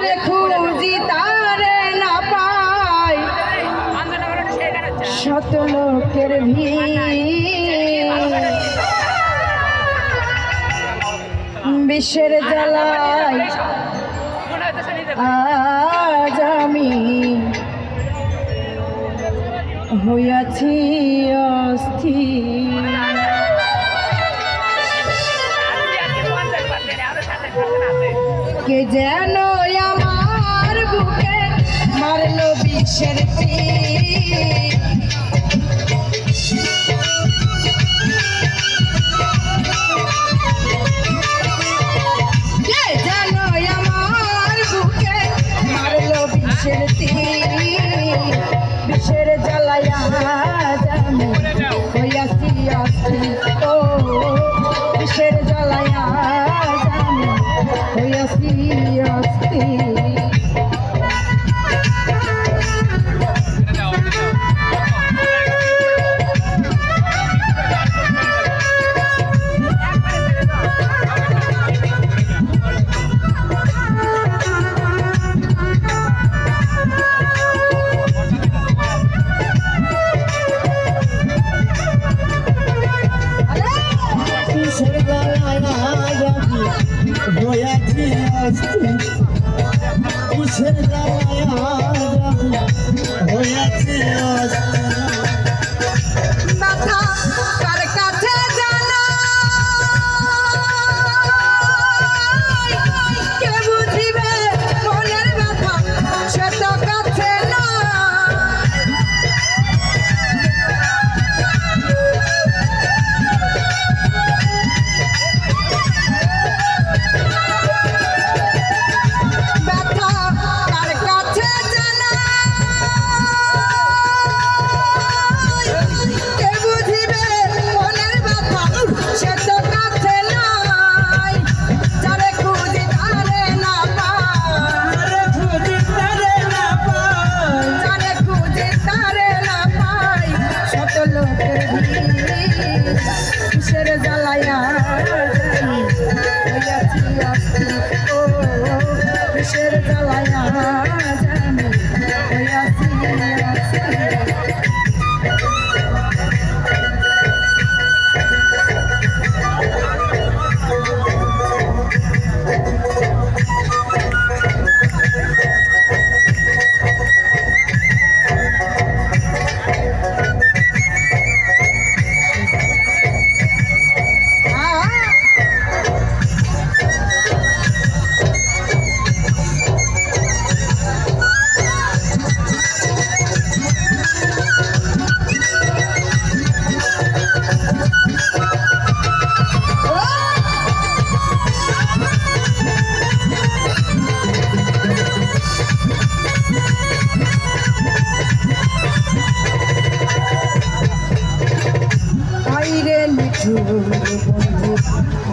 যারে খুঁজি তারে না পাই শত লোকের ভিড় বিষের জ্বালায় আজ আমি হইয়াছি অস্থির কে যেন আমার বুকে মারলো বিষের তীর কে যেন আমার বুকে মারলো বিষের তীর বিষের জ্বালায় আমি হইয়াছি অস্থির ও বিষের জ্বালায় আমি হইয়াছি অস্থির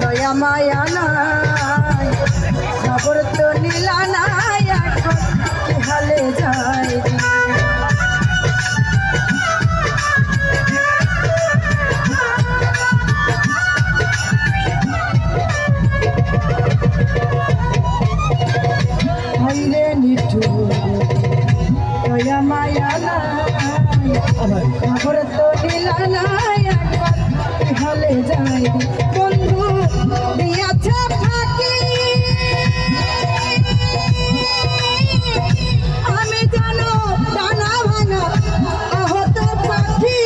দয়া মায়া নাই খবর তো নীলা নাই এখন কি হালে যায় হাইরে নিঠুর দয়া মায়া নাই খবর তো নীলা নাই এখন কি হালে যায় বন্ধু দিয়াছে ফাঁকি আমি জানো ডানা ভাঙা আহত পাখি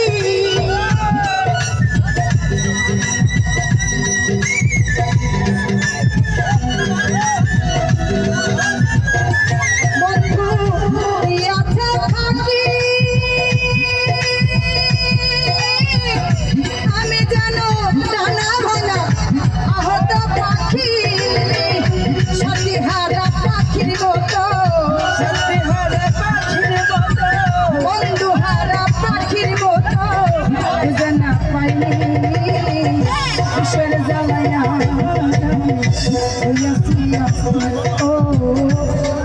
বন্ধু দিয়াছে ফাঁকি আমি জানো ডানা ভাঙা আহত পাখি সতীহারা পাখির মতো বন্ধুহারা পাখির মতো খুঁজে না পাইনি কিসের জ্বালায়া ও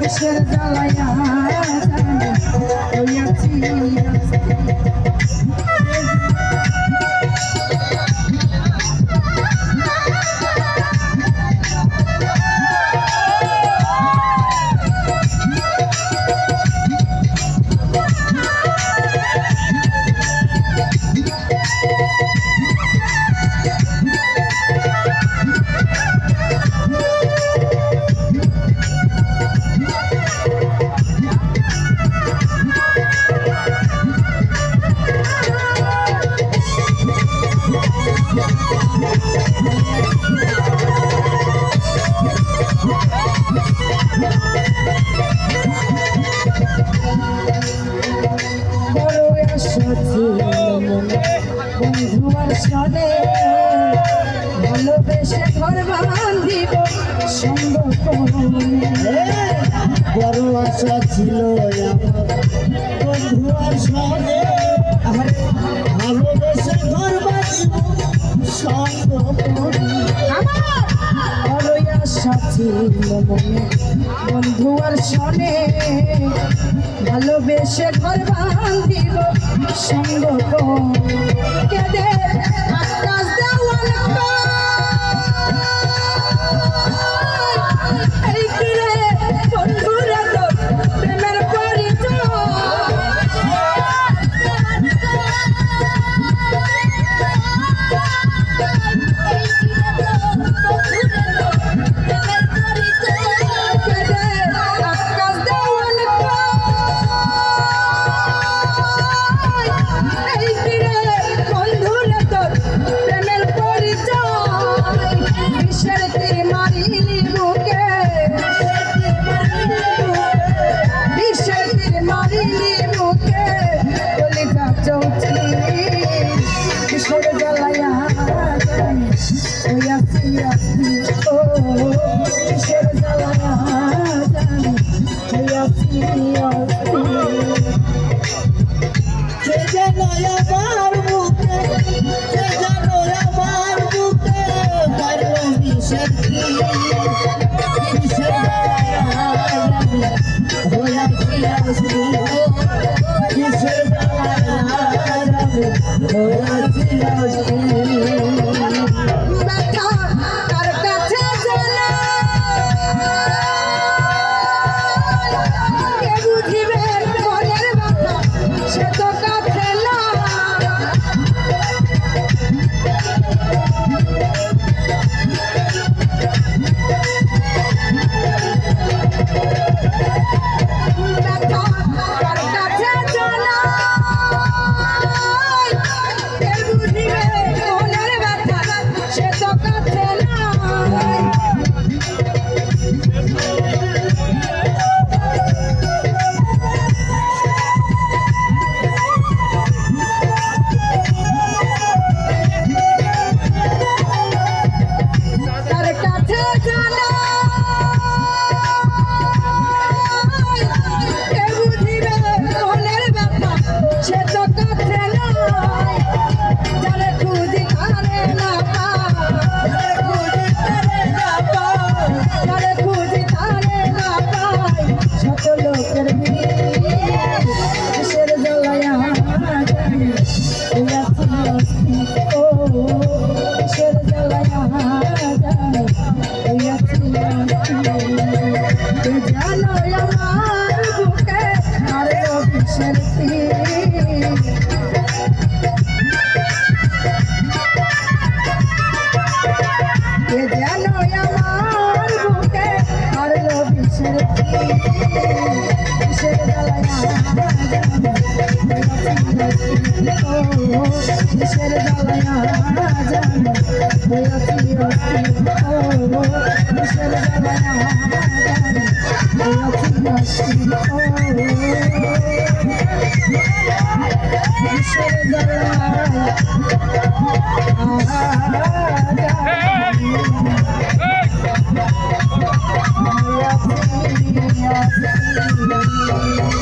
কিসের জ্বালায়া হইয়াছি বান্ধিব সঙ্গ বড় আশা ছিল বন্ধু আর সঙ্গে ভালোবেসে ঘর বাঁধিব সঙ্গ বড়ই আশা ছিল মনে বন্ধু আর শোনে ভালোবেসে ঘর বান্ধিব সঙ্গ কেদে আকাশ দেওয়াল এই কিরে বন্ধুরা তো প্রেমের পরিচয় Hey!